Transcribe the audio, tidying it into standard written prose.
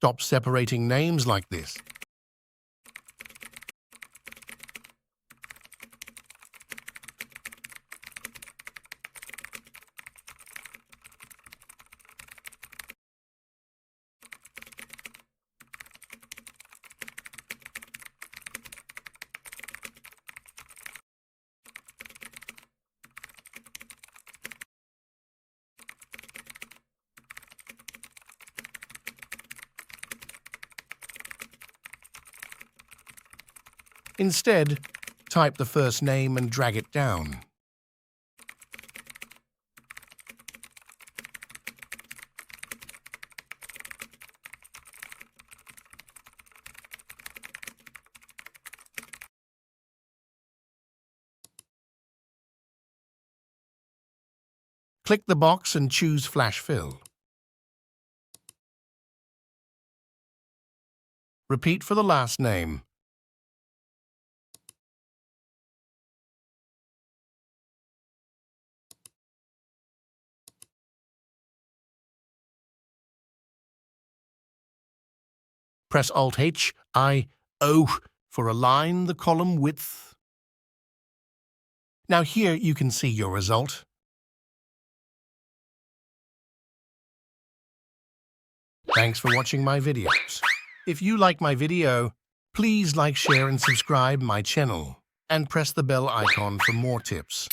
Stop separating names like this. Instead, type the first name and drag it down. Click the box and choose Flash Fill. Repeat for the last name. Press Alt-H-I-O for align the column width. Now here you can see your result. Thanks for watching my videos. If you like my video, please like, share and subscribe my channel and press the bell icon for more tips.